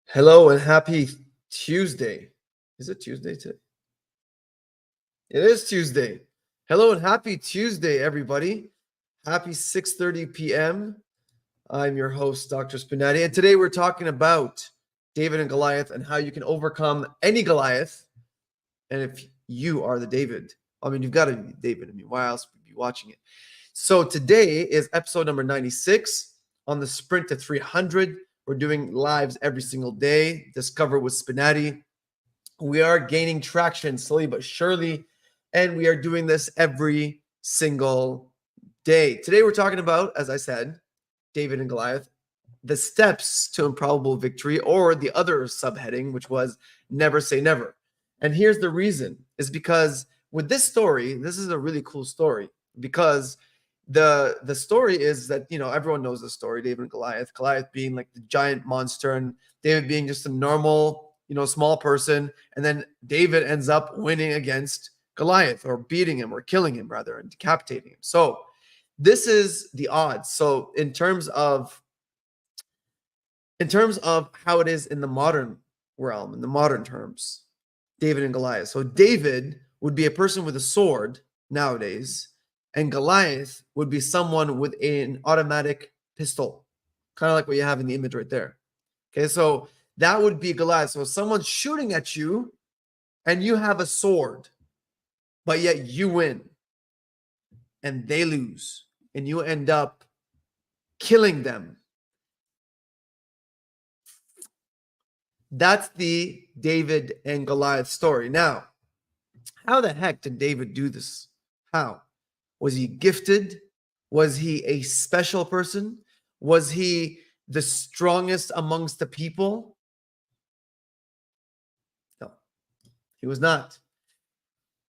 Hello and happy Tuesday. Is it Tuesday today? It is Tuesday. Hello and happy Tuesday, everybody. Happy 6:30 p.m. I'm your host, Dr. Spinati, and today we're talking about David and Goliath and how you can overcome any Goliath. And if you are the David, you've got to be David. Why else would you be watching it? So today is episode number 96 on the sprint to 300. We're doing lives every single day. Discover with Spinati. We are gaining traction slowly but surely, and we are doing this every single day. Today we're talking about, as I said, David and Goliath, the steps to improbable victory, or the other subheading, which was never say never. And here's the reason, is because with this story, this is a really cool story, because the story is that, everyone knows the story, David and Goliath being like the giant monster and David being just a normal, small person. And then David ends up winning against Goliath, or beating him, or killing him rather, and decapitating him. So this is the odds. So in terms of how it is in the modern realm, in the modern terms, David and Goliath. So David would be a person with a sword nowadays, and Goliath would be someone with an automatic pistol, kind of like what you have in the image right there. Okay, so that would be Goliath. So someone's shooting at you and you have a sword, but yet you win and they lose and you end up killing them. That's the David and Goliath story. Now, how the heck did David do this? How? Was he gifted? Was he a special person? Was he the strongest amongst the people? No, he was not.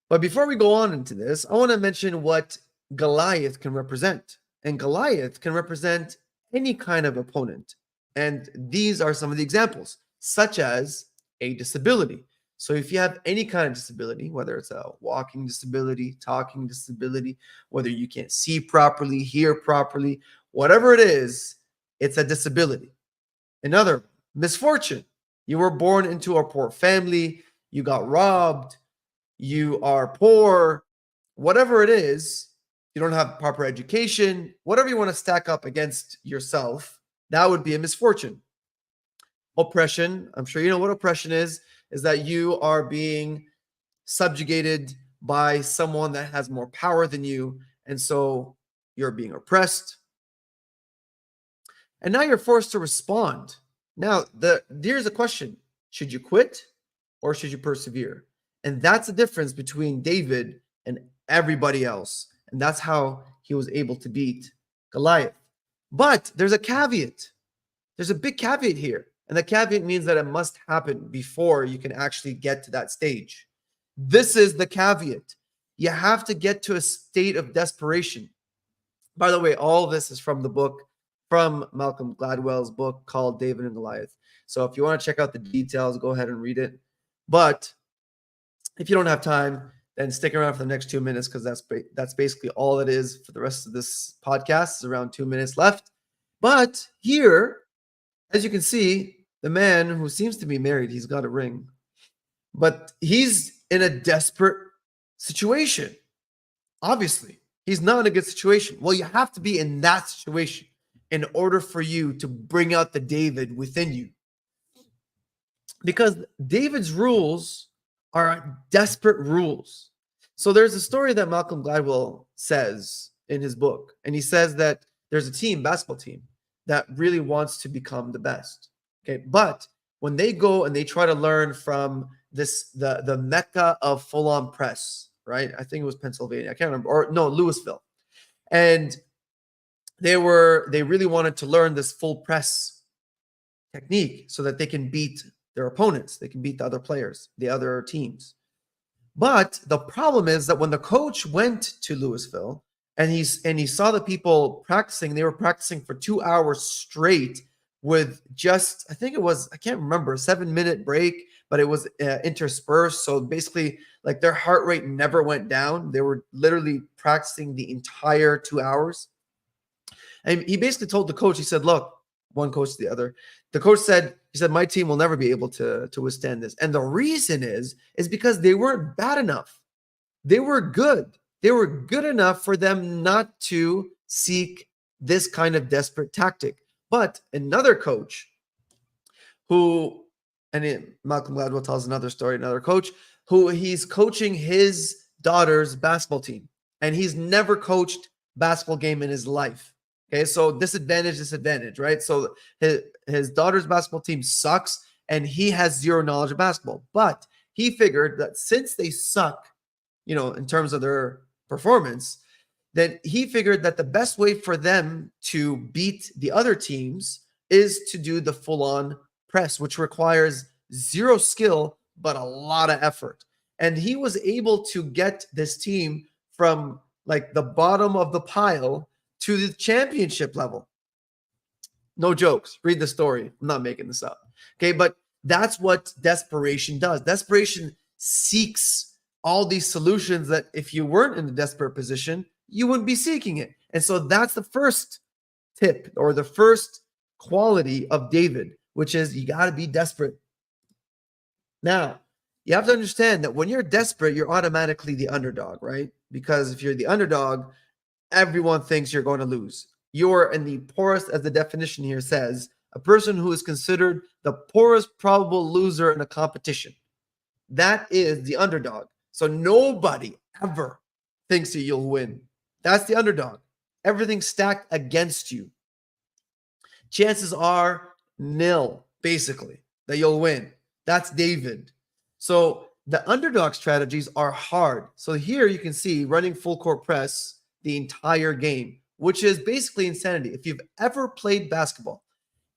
But before we go on into this, I want to mention what Goliath can represent. And Goliath can represent any kind of opponent. And these are some of the examples, such as a disability. So if you have any kind of disability, whether it's a walking disability, talking disability, whether you can't see properly, hear properly, whatever it is, it's a disability. Another, misfortune. You were born into a poor family, you got robbed, you are poor, whatever it is, you don't have proper education, whatever you want to stack up against yourself, that would be a misfortune. Oppression, I'm sure you know what oppression is that you are being subjugated by someone that has more power than you, and so you're being oppressed. And now you're forced to respond. Now, here's a question. Should you quit or should you persevere? And that's the difference between David and everybody else. And that's how he was able to beat Goliath. But there's a caveat. There's a big caveat here. And the caveat means that it must happen before you can actually get to that stage. This is the caveat. You have to get to a state of desperation. By the way, all this is from the book, from Malcolm Gladwell's book called David and Goliath. So if you want to check out the details, go ahead and read it. But if you don't have time, then stick around for the next 2 minutes, because that's basically all it is for the rest of this podcast. It's around 2 minutes left. But here, as you can see, the man who seems to be married, he's got a ring, but he's in a desperate situation. Obviously, he's not in a good situation. Well, you have to be in that situation in order for you to bring out the David within you. Because David's rules are desperate rules. So there's a story that Malcolm Gladwell says in his book, and he says that there's a basketball team, that really wants to become the best. Okay, but when they go and they try to learn from the mecca of full-on press, right? I think it was Pennsylvania. I can't remember, or no, Louisville. And they really wanted to learn this full press technique so that they can beat their opponents. They can beat the other players, the other teams. But the problem is that when the coach went to Louisville and he saw the people practicing, they were practicing for 2 hours straight with just, I think it was, I can't remember, a 7-minute break, but it was interspersed. So basically, like, their heart rate never went down. They were literally practicing the entire 2 hours. And he basically told the coach, he said, look, one coach to the other. The coach said, he said, my team will never be able to withstand this. And the reason is because they weren't bad enough. They were good. They were good enough for them not to seek this kind of desperate tactic. But another coach who, Malcolm Gladwell tells another story, another coach who he's coaching his daughter's basketball team, and he's never coached basketball game in his life. Okay, so disadvantage, right? So his daughter's basketball team sucks, and he has zero knowledge of basketball. But he figured that since they suck, in terms of their performance, then he figured that the best way for them to beat the other teams is to do the full-on press, which requires zero skill, but a lot of effort. And he was able to get this team from like the bottom of the pile to the championship level. No jokes. Read the story. I'm not making this up. Okay, but that's what desperation does. Desperation seeks all these solutions that if you weren't in a desperate position, you wouldn't be seeking it. And so that's the first tip or the first quality of David, which is you got to be desperate. Now, you have to understand that when you're desperate, you're automatically the underdog, right? Because if you're the underdog, everyone thinks you're going to lose. You're in the poorest, as the definition here says, a person who is considered the poorest probable loser in a competition. That is the underdog. So nobody ever thinks that you'll win. That's the underdog. Everything's stacked against you. Chances are nil, basically, that you'll win. That's David. So the underdog strategies are hard. So here you can see running full court press the entire game, which is basically insanity. If you've ever played basketball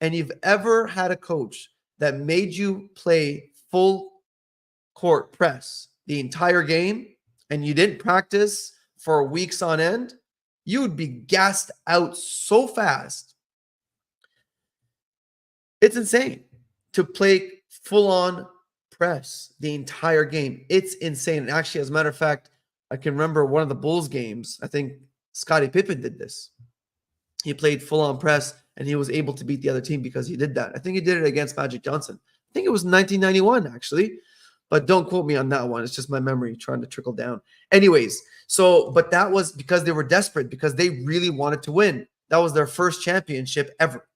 and you've ever had a coach that made you play full court press the entire game and you didn't practice for weeks on end, you would be gassed out so fast. It's insane to play full-on press the entire game. It's insane. And actually, as a matter of fact, I can remember one of the Bulls games. I think Scottie Pippen did this. He played full-on press, and he was able to beat the other team because he did that. I think he did it against Magic Johnson. I think it was 1991, actually. But don't quote me on that one. It's just my memory trying to trickle down. Anyways, but that was because they were desperate, because they really wanted to win. That was their first championship ever.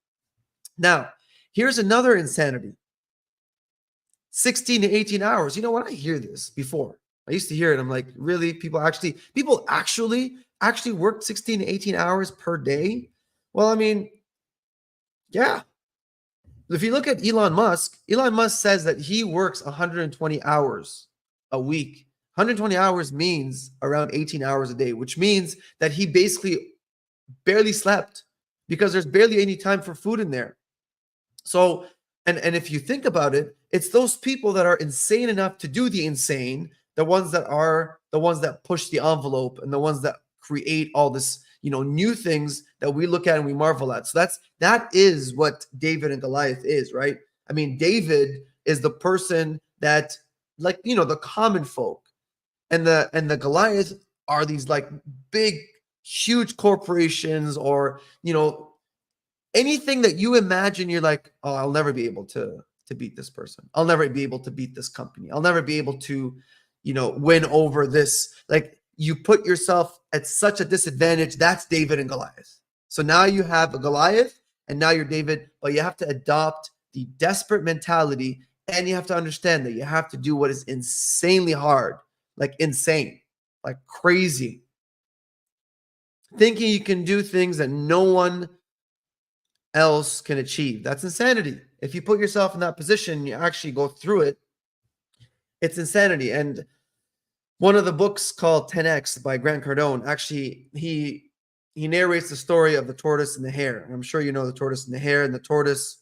Now, here's another insanity. 16 to 18 hours. When I hear this before, I used to hear it. I'm like, really? People actually worked 16 to 18 hours per day? Well, I mean, yeah. If you look at Elon Musk says that he works 120 hours a week. 120 hours means around 18 hours a day, which means that he basically barely slept because there's barely any time for food in there. So, and if you think about it, it's those people that are insane enough to do the insane, the ones that push the envelope and the ones that create all this, new things that we look at and we marvel at. So that is what David and Goliath is, right? I mean, David is the person that, like, the common folk, and the Goliath are these like big, huge corporations, or anything that you imagine. You're like, oh, I'll never be able to beat this person. I'll never be able to beat this company. I'll never be able to, win over this. Like, you put yourself at such a disadvantage. That's David and Goliath. So now you have a Goliath and now you're David, but you have to adopt the desperate mentality, and you have to understand that you have to do what is insanely hard, like insane, like crazy. Thinking you can do things that no one else can achieve. That's insanity. If you put yourself in that position, you actually go through it. It's insanity. And one of the books called 10X by Grant Cardone, actually, he narrates the story of the tortoise and the hare. And I'm sure you know the tortoise and the hare. And the tortoise,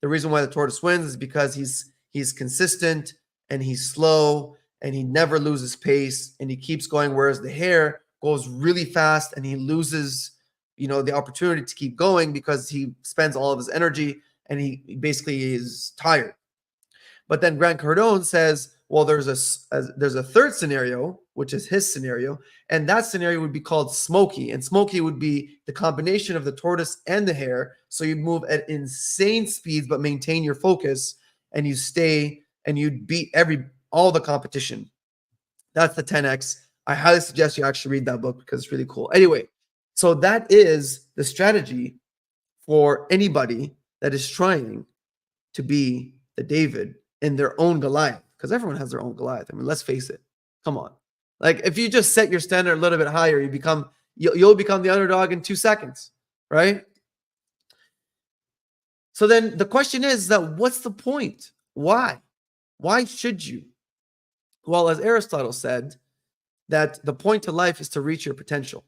the reason why the tortoise wins is because he's consistent and he's slow and he never loses pace and he keeps going, whereas the hare goes really fast and he loses, the opportunity to keep going because he spends all of his energy and he basically is tired. But then Grant Cardone says, well, there's a third scenario, which is his scenario, and that scenario would be called Smokey. And Smokey would be the combination of the tortoise and the hare. So you move at insane speeds, but maintain your focus, and you stay and you beat all the competition. That's the 10X. I highly suggest you actually read that book because it's really cool. Anyway, so that is the strategy for anybody that is trying to be the David in their own Goliath, because everyone has their own Goliath. I mean, let's face it. Come on. Like, if you just set your standard a little bit higher, you'll become the underdog in 2 seconds, right? So then the question is that what's the point? Why? Why should you? Well, as Aristotle said, that the point to life is to reach your potential,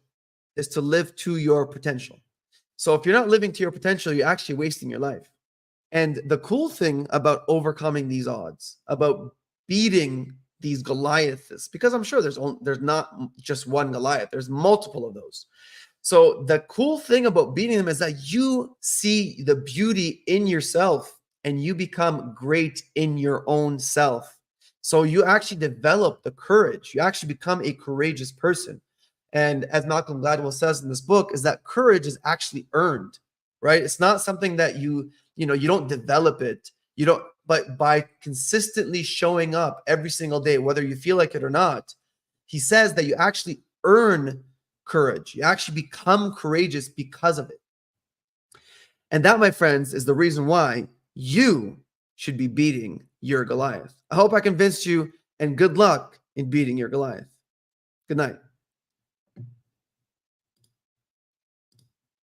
is to live to your potential. So if you're not living to your potential, you're actually wasting your life. And the cool thing about overcoming these odds, about beating these Goliaths, because I'm sure there's not just one Goliath, there's multiple of those. So the cool thing about beating them is that you see the beauty in yourself and you become great in your own self. So you actually develop the courage. You actually become a courageous person. And as Malcolm Gladwell says in this book, is that courage is actually earned, right? It's not something that you don't develop it. But by consistently showing up every single day, whether you feel like it or not, he says that you actually earn courage. You actually become courageous because of it. And that, my friends, is the reason why you should be beating your Goliath. I hope I convinced you, and good luck in beating your Goliath. Good night.